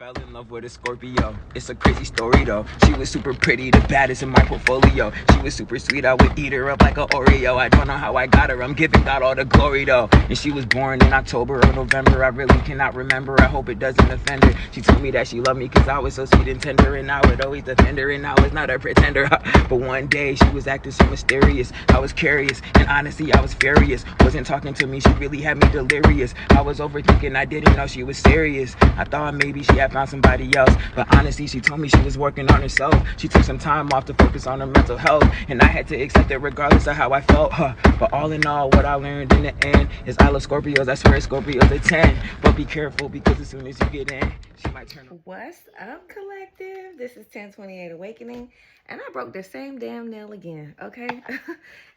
Fell in love with a Scorpio. It's a crazy story though. She was super pretty, the baddest in my portfolio. She was super sweet, I would eat her up like an Oreo. I don't know how I got her, I'm giving God all the glory though. And she was born in October or November, I really cannot remember. I hope it doesn't offend her. She told me that she loved me cause I was so sweet and tender, and I would always defend her, and I was not a pretender. But one day she was acting so mysterious. I was curious, and honestly I was furious. Wasn't talking to me, she really had me delirious. I was overthinking, I didn't know she was serious. I thought maybe she had found somebody else, but honestly she told me she was working on herself. She took some time off to focus on her mental health, and I had to accept it regardless of how I felt. But all in all, what I learned in the end is I love Scorpios. I swear Scorpios a 10. But be careful, because as soon as you get in, she might turn on. What's up, collective? This is 1028 Awakening, and I broke the same damn nail again, okay?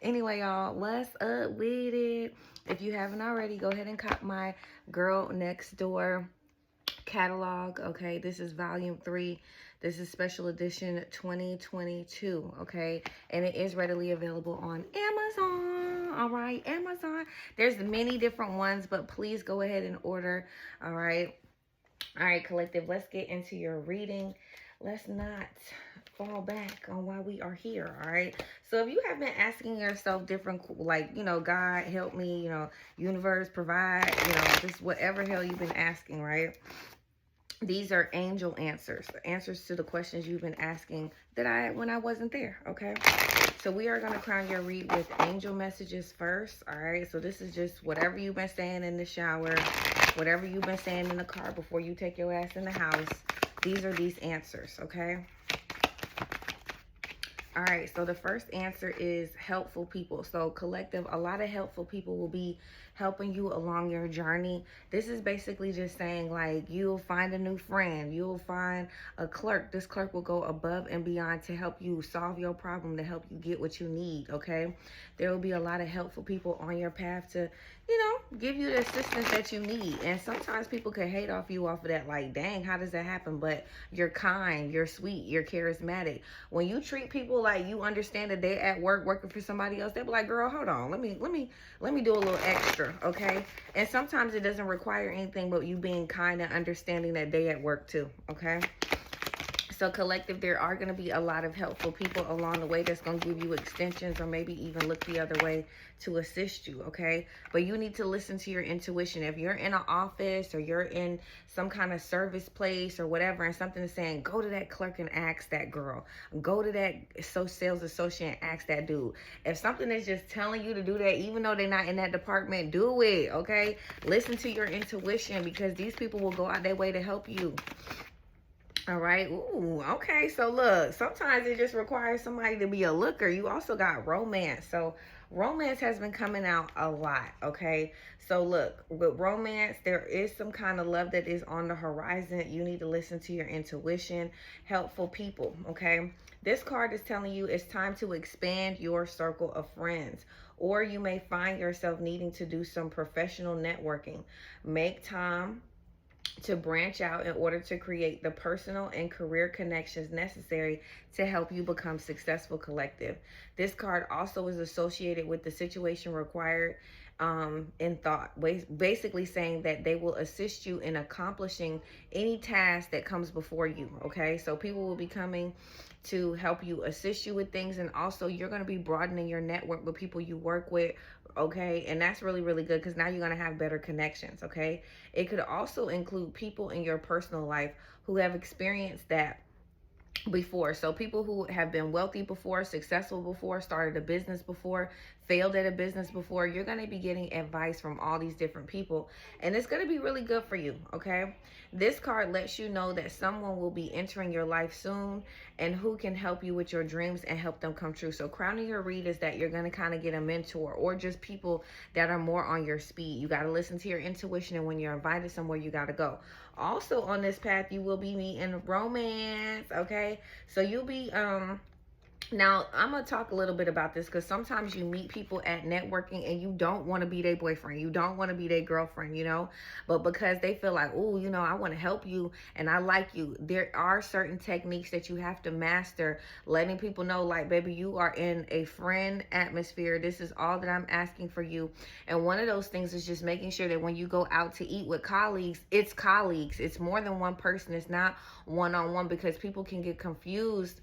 Anyway, y'all, what's up with it? If you haven't already, go ahead and cop my Girl Next Door catalog, okay? This is volume 3. This is special edition 2022, okay? And it is readily available on Amazon, all right? Amazon. There's many different ones, but please go ahead and order, all right? All right, collective, let's get into your reading. Let's not fall back on why we are here, all right? So if you have been asking yourself different, like, God, help me, universe, provide, just whatever hell you've been asking, right? These are angel answers, answers to the questions you've been asking when I wasn't there, okay? So we are going to crown your read with angel messages first, all right? So this is just whatever you've been saying in the shower, whatever you've been saying in the car before you take your ass in the house. These are these answers, okay? All right, so the first answer is helpful people. So collective, a lot of helpful people will be helping you along your journey. This is basically just saying, like, you'll find a new friend, you'll find a clerk. This clerk will go above and beyond to help you solve your problem, to help you get what you need, okay? There will be a lot of helpful people on your path to, give you the assistance that you need. And sometimes people can hate off you off of that, like, dang, how does that happen? But you're kind, you're sweet, you're charismatic. When you treat people like you understand that they're at work working for somebody else, they'll be like, girl, hold on, let me do a little extra, okay? And sometimes it doesn't require anything but you being kind and understanding that they at work too, okay? So collective, there are going to be a lot of helpful people along the way that's going to give you extensions or maybe even look the other way to assist you, okay? But you need to listen to your intuition. If you're in an office or you're in some kind of service place or whatever, and something is saying, go to that clerk and ask that girl. Go to that sales associate and ask that dude. If something is just telling you to do that, even though they're not in that department, do it, okay? Listen to your intuition, because these people will go out their way to help you. All right. Ooh, okay. So look, sometimes it just requires somebody to be a looker. You also got romance. So romance has been coming out a lot, okay? So look, with romance, there is some kind of love that is on the horizon. You need to listen to your intuition. Helpful people, okay? This card is telling you it's time to expand your circle of friends, or you may find yourself needing to do some professional networking. Make time to branch out in order to create the personal and career connections necessary to help you become successful, collective. This card also is associated with the situation required in thought, basically saying that they will assist you in accomplishing any task that comes before you, okay? So people will be coming to help you, assist you with things, and also you're going to be broadening your network with people you work with, okay? And that's really, really good, because now you're going to have better connections, okay? It could also include people in your personal life who have experienced that before. So people who have been wealthy before, successful before, started a business before, failed at a business before, you're going to be getting advice from all these different people, and it's going to be really good for you, okay? This card lets you know that someone will be entering your life soon and who can help you with your dreams and help them come true. So crowning your read is that you're going to kind of get a mentor or just people that are more on your speed. You got to listen to your intuition, and when you're invited somewhere, you got to go. Also on this path, you will be meeting romance, okay? So you'll be Now, I'm going to talk a little bit about this because sometimes you meet people at networking and you don't want to be their boyfriend. You don't want to be their girlfriend, you know, but because they feel like, oh, you know, I want to help you and I like you. There are certain techniques that you have to master, letting people know, like, baby, you are in a friend atmosphere. This is all that I'm asking for you. And one of those things is just making sure that when you go out to eat with colleagues, it's colleagues. It's more than one person. It's not one-on-one, because people can get confused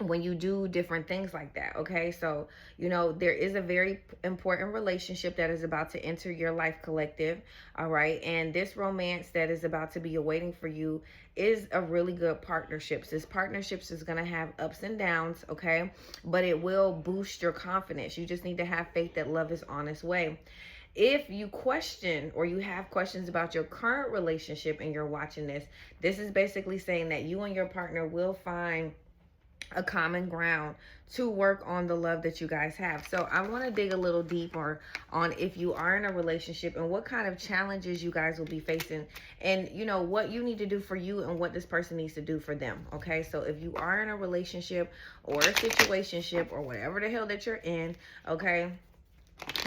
when you do different things like that. Okay, so you know there is a very important relationship that is about to enter your life, collective. All right, and this romance that is about to be awaiting for you is a really good partnerships. This partnerships is going to have ups and downs, okay, but it will boost your confidence. You just need to have faith that love is on its way. If you question or you have questions about your current relationship and you're watching this, this is basically saying that you and your partner will find a common ground to work on the love that you guys have. So I want to dig a little deeper on if you are in a relationship and what kind of challenges you guys will be facing, and you know what you need to do for you and what this person needs to do for them. Okay, so if you are in a relationship or a situationship or whatever the hell that you're in, okay,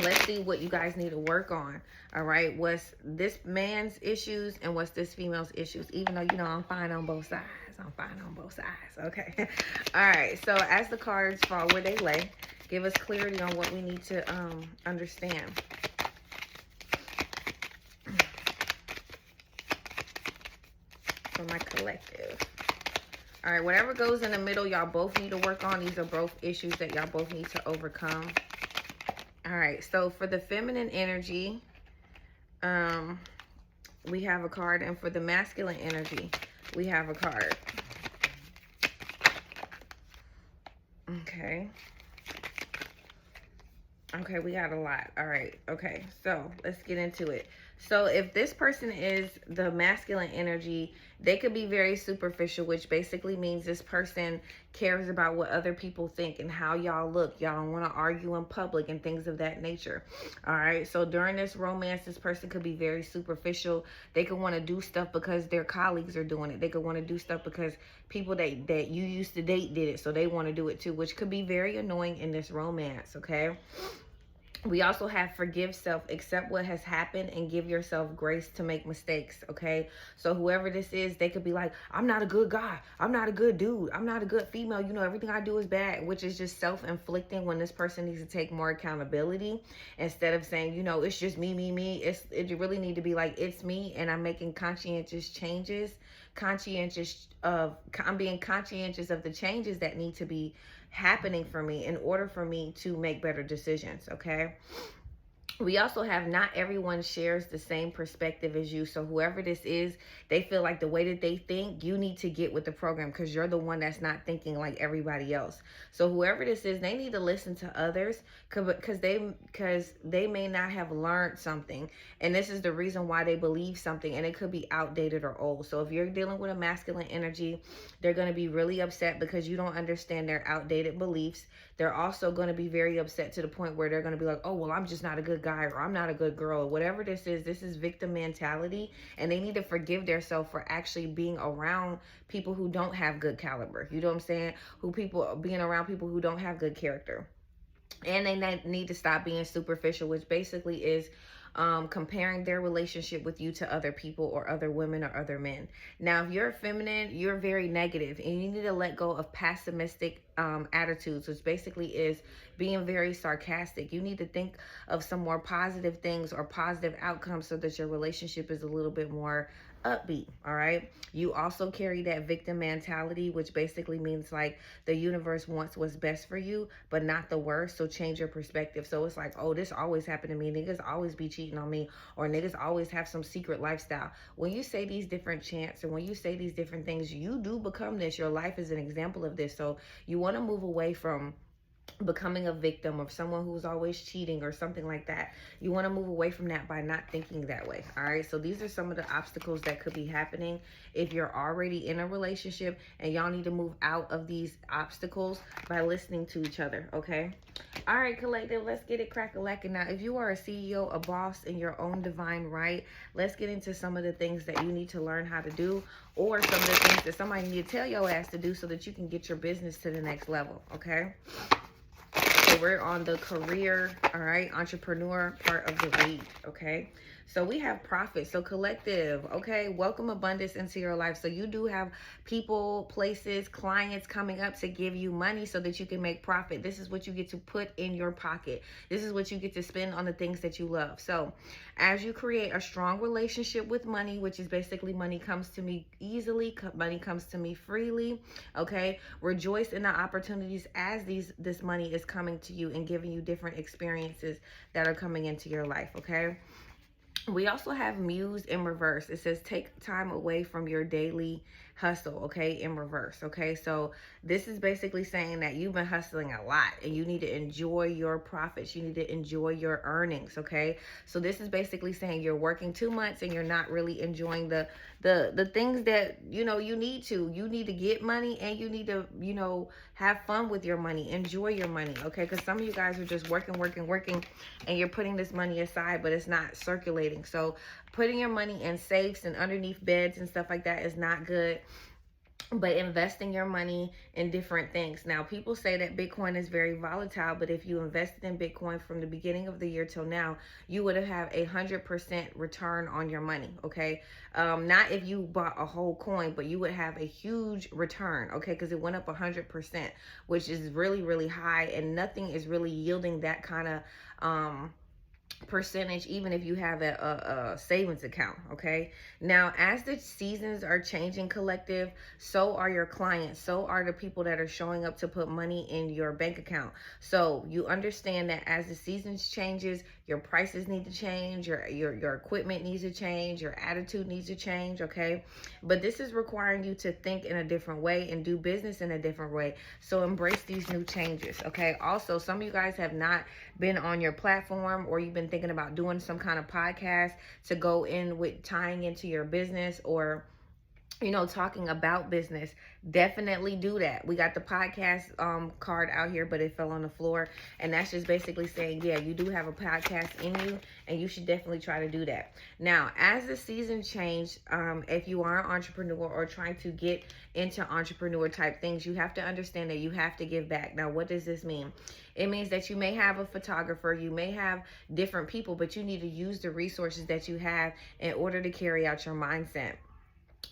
let's see what you guys need to work on. All right, what's this man's issues and what's this female's issues, even though you know I'm fine on both sides. I'm fine on both sides. Okay. All right, so as the cards fall where they lay, give us clarity on what we need to understand. For my collective. All right, whatever goes in the middle, y'all both need to work on. These are both issues that y'all both need to overcome. All right, so for the feminine energy, we have a card, and for the masculine energy, we have a card. Okay. Okay, we got a lot. All right. Okay, so let's get into it. So if this person is the masculine energy, they could be very superficial, which basically means this person cares about what other people think and how y'all look. Y'all don't want to argue in public and things of that nature. All right, so during this romance, this person could be very superficial. They could want to do stuff because their colleagues are doing it. They could want to do stuff because people that you used to date did it, so they want to do it too, which could be very annoying in this romance. Okay. We also have forgive self, accept what has happened, and give yourself grace to make mistakes, okay? So whoever this is, they could be like, I'm not a good guy. I'm not a good dude. I'm not a good female. You know, everything I do is bad, which is just self-inflicting when this person needs to take more accountability instead of saying, you know, it's just me, me, me. It really need to be like, it's me, and I'm making conscientious changes, I'm being conscientious of the changes that need to be happening for me in order for me to make better decisions. Okay. We also have not everyone shares the same perspective as you. So whoever this is, they feel like the way that they think, you need to get with the program because you're the one that's not thinking like everybody else. So whoever this is, they need to listen to others because they may not have learned something. And this is the reason why they believe something, and it could be outdated or old. So if you're dealing with a masculine energy, they're going to be really upset because you don't understand their outdated beliefs. They're also going to be very upset to the point where they're going to be like, oh, well, I'm just not a good guy, or I'm not a good girl, or whatever this is victim mentality. And they need to forgive themselves for actually being around people who don't have good caliber. You know what I'm saying? Being around people who don't have good character. And they need to stop being superficial, which basically is comparing their relationship with you to other people or other women or other men. Now, if you're feminine, you're very negative, and you need to let go of pessimistic attitudes, which basically is being very sarcastic. You need to think of some more positive things or positive outcomes so that your relationship is a little bit more upbeat. All right. You also carry that victim mentality, which basically means like the universe wants what's best for you, but not the worst. So change your perspective. So it's like, oh, this always happened to me. Niggas always be cheating on me, or niggas always have some secret lifestyle. When you say these different chants and when you say these different things, you do become this. Your life is an example of this. So you want to move away from becoming a victim of someone who's always cheating or something like that. You want to move away from that by not thinking that way. All right, so these are some of the obstacles that could be happening if you're already in a relationship, and y'all need to move out of these obstacles by listening to each other. Okay, all right, collective, let's get it crack-a-lackin'. Now, if you are a CEO, a boss in your own divine right, let's get into some of the things that you need to learn how to do, or some of the things that somebody need to tell your ass to do so that you can get your business to the next level. Okay, so we're on the career, all right, entrepreneur part of the read, okay? So we have profit. So collective, okay, welcome abundance into your life. So you do have people, places, clients coming up to give you money so that you can make profit. This is what you get to put in your pocket. This is what you get to spend on the things that you love. So as you create a strong relationship with money, which is basically money comes to me easily, money comes to me freely, okay? Rejoice in the opportunities as this money is coming to you and giving you different experiences that are coming into your life, okay? We also have Muse in reverse. It says take time away from your daily hustle, okay, in reverse, okay? So this is basically saying that you've been hustling a lot and you need to enjoy your profits. You need to enjoy your earnings, okay? So this is basically saying you're working too much and you're not really enjoying the things that, you know, you need to. You need to get money and you need to, you know, have fun with your money. Enjoy your money, okay? Because some of you guys are just working, and you're putting this money aside, but it's not circulating. So putting your money in safes and underneath beds and stuff like that is not good. But investing your money in different things. Now, people say that Bitcoin is very volatile, but if you invested in Bitcoin from the beginning of the year till now, you would have 100% return on your money, okay? Not if you bought a whole coin, but you would have a huge return, okay? Because it went up 100%, which is really, really high, and nothing is really yielding that kind of percentage, even if you have a savings account, okay? Now, as the seasons are changing, collective, so are your clients, so are the people that are showing up to put money in your bank account. So you understand that as the seasons changes, your prices need to change, your equipment needs to change, your attitude needs to change, okay? But this is requiring you to think in a different way and do business in a different way. So embrace these new changes, okay? Also, some of you guys have not been on your platform, or you've been thinking about doing some kind of podcast to go in with tying into your business, or, you know, talking about business. Definitely do that. We got the podcast card out here, but it fell on the floor, and that's just basically saying, yeah, you do have a podcast in you, and you should definitely try to do that. Now, as the season change, if you are an entrepreneur or trying to get into entrepreneur type things, you have to understand that you have to give back. Now, what does this mean? It means that you may have a photographer, you may have different people, but you need to use the resources that you have in order to carry out your mindset.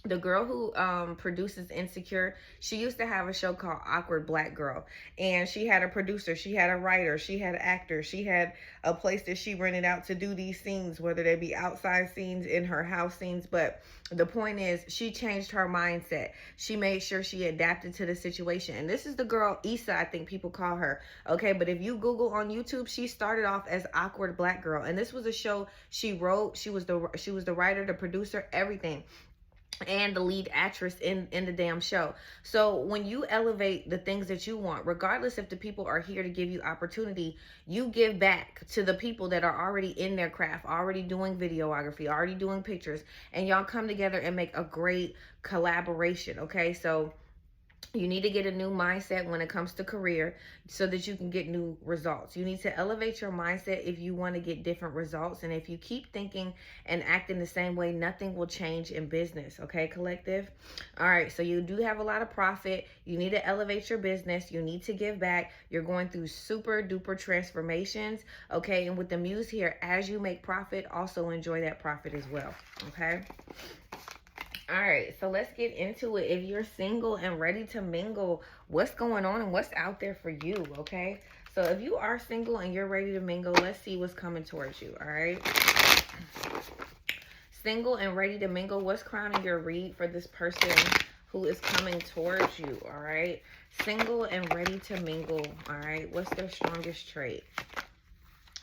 The girl who produces Insecure, she used to have a show called Awkward Black Girl, and she had a producer, she had a writer, she had actors, she had a place that she rented out to do these scenes, whether they be outside scenes, in her house scenes. But the point is, she changed her mindset. She made sure she adapted to the situation. And this is the girl, Issa, I think people call her, okay? But if you Google on YouTube, she started off as Awkward Black Girl, and this was a show she wrote. She was the writer, the producer, everything, and the lead actress in the damn show. So when you elevate the things that you want, regardless if the people are here to give you opportunity, you give back to the people that are already in their craft, already doing videography, already doing pictures, and y'all come together and make a great collaboration, okay? So you need to get a new mindset when it comes to career so that you can get new results. You need to elevate your mindset if you want to get different results. And if you keep thinking and acting the same way, nothing will change in business. Okay, collective? All right, so you do have a lot of profit. You need to elevate your business. You need to give back. You're going through super duper transformations. Okay, and with the Muse here, as you make profit, also enjoy that profit as well. Okay? All right, so let's get into it. If you're single and ready to mingle, what's going on and what's out there for you, okay? So if you are single and you're ready to mingle, let's see what's coming towards you, all right? Single and ready to mingle, what's crowning your read for this person who is coming towards you, all right? Single and ready to mingle, all right? What's their strongest trait?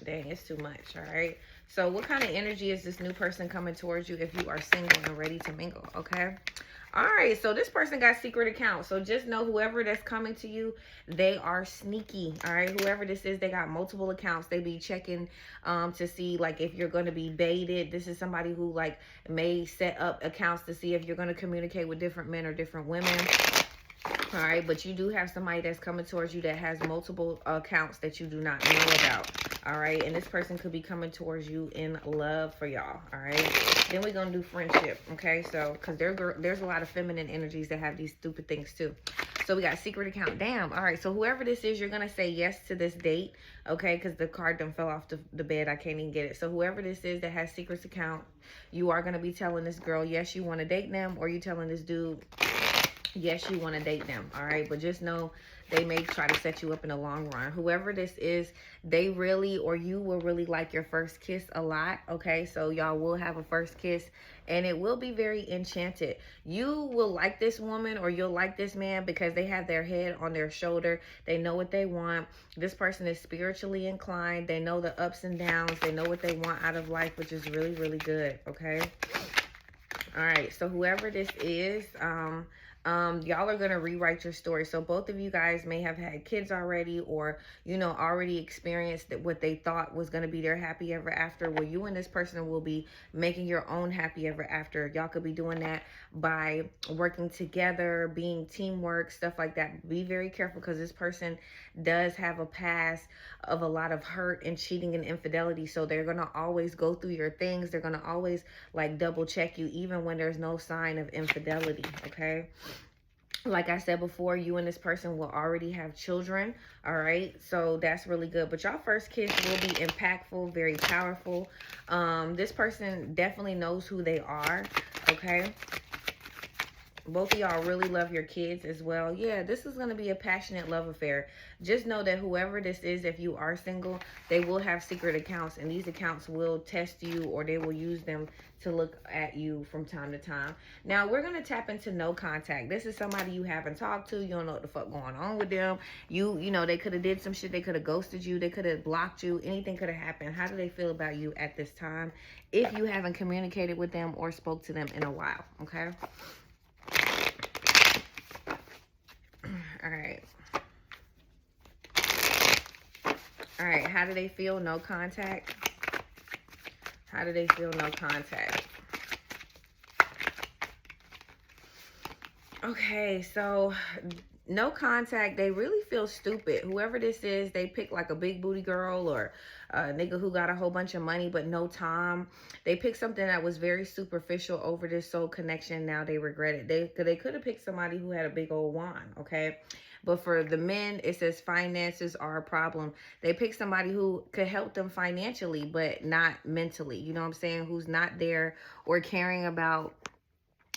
Dang, it's too much, all right? So what kind of energy is this new person coming towards you if you are single and ready to mingle, okay? All right, so this person got secret accounts. So just know whoever that's coming to you, they are sneaky. All right, whoever this is, they got multiple accounts. They be checking to see like if you're going to be baited. This is somebody who like may set up accounts to see if you're going to communicate with different men or different women. All right, but you do have somebody that's coming towards you that has multiple accounts that you do not know about. All right, and this person could be coming towards you in love for y'all. All right, then we're gonna do friendship. Okay, so because there's a lot of feminine energies that have these stupid things too. So we got secret account. Damn. All right, so whoever this is, you're gonna say yes to this date. Okay, because the card done fell off the bed. I can't even get it. So whoever this is that has secrets account, you are gonna be telling this girl yes you want to date them, or you telling this dude yes you want to date them. All right, but just know they may try to set you up in the long run. Whoever this is, they really, or you will really like your first kiss a lot. Okay, so y'all will have a first kiss and it will be very enchanted. You will like this woman or you'll like this man because they have their head on their shoulder. They know what they want. This person is spiritually inclined. They know the ups and downs. They know what they want out of life, which is really, really good. Okay, all right, so whoever this is, y'all are gonna rewrite your story. So both of you guys may have had kids already, or you know, already experienced that what they thought was gonna be their happy ever after. Well, you and this person will be making your own happy ever after. Y'all could be doing that by working together, being teamwork, stuff like that. Be very careful because this person does have a past of a lot of hurt and cheating and infidelity. So they're gonna always go through your things. They're gonna always like double check you, even when there's no sign of infidelity. Okay, like I said before, you and this person will already have children. All right, so that's really good. But y'all first kiss will be impactful, very powerful. This person definitely knows who they are. Okay, both of y'all really love your kids as well. Yeah, this is going to be a passionate love affair. Just know that whoever this is, if you are single, they will have secret accounts, and these accounts will test you, or they will use them to look at you from time to time. Now, we're going to tap into no contact. This is somebody you haven't talked to. You don't know what the fuck going on with them. You know, they could have did some shit. They could have ghosted you. They could have blocked you. Anything could have happened. How do they feel about you at this time if you haven't communicated with them or spoke to them in a while? Okay. All right. All right. How do they feel? No contact. How do they feel? No contact. Okay. So no contact. They really feel stupid. Whoever this is, they pick like a big booty girl or a nigga who got a whole bunch of money but no time. They picked something that was very superficial over this soul connection. Now they regret it. They could have picked somebody who had a big old wand. Okay. But for the men, it says finances are a problem. They pick somebody who could help them financially, but not mentally. You know what I'm saying? Who's not there or caring about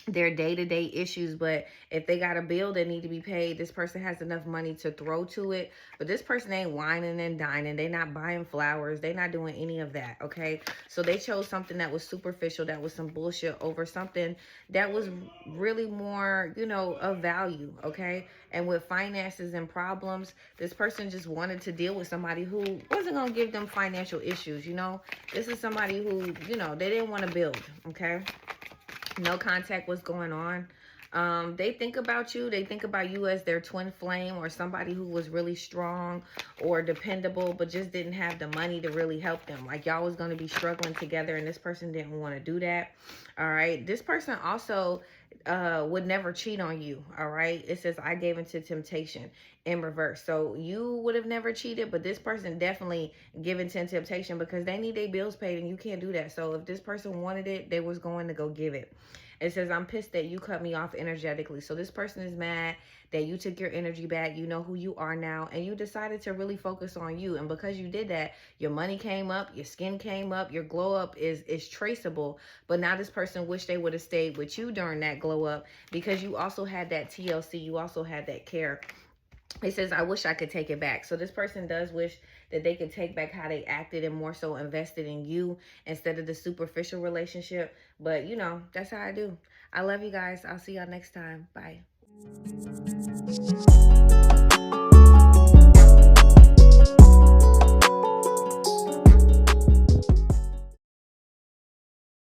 their day-to-day issues. But if they got a bill that need to be paid, this person has enough money to throw to it. But this person ain't whining and dining. They not buying flowers. They not doing any of that. Okay, so they chose something that was superficial, that was some bullshit, over something that was really more, you know, of value. Okay, and with finances and problems, this person just wanted to deal with somebody who wasn't gonna give them financial issues. You know, this is somebody who, you know, they didn't want to build. Okay, no contact was going on. They think about you. They think about you as their twin flame, or somebody who was really strong or dependable, but just didn't have the money to really help them. Like y'all was going to be struggling together, and this person didn't want to do that. All right. This person also would never cheat on you. All right. It says, I gave into temptation in reverse. So you would have never cheated, but this person definitely given to temptation because they need their bills paid, and you can't do that. So if this person wanted it, they was going to go give it. It says, I'm pissed that you cut me off energetically. So this person is mad that you took your energy back. You know who you are now, and you decided to really focus on you. And because you did that, your money came up, your skin came up, your glow up is traceable. But now this person wish they would have stayed with you during that glow up, because you also had that TLC. You also had that care. It says, I wish I could take it back. So this person does wish that they could take back how they acted and more so invested in you instead of the superficial relationship. But, you know, that's how I do. I love you guys. I'll see y'all next time. Bye.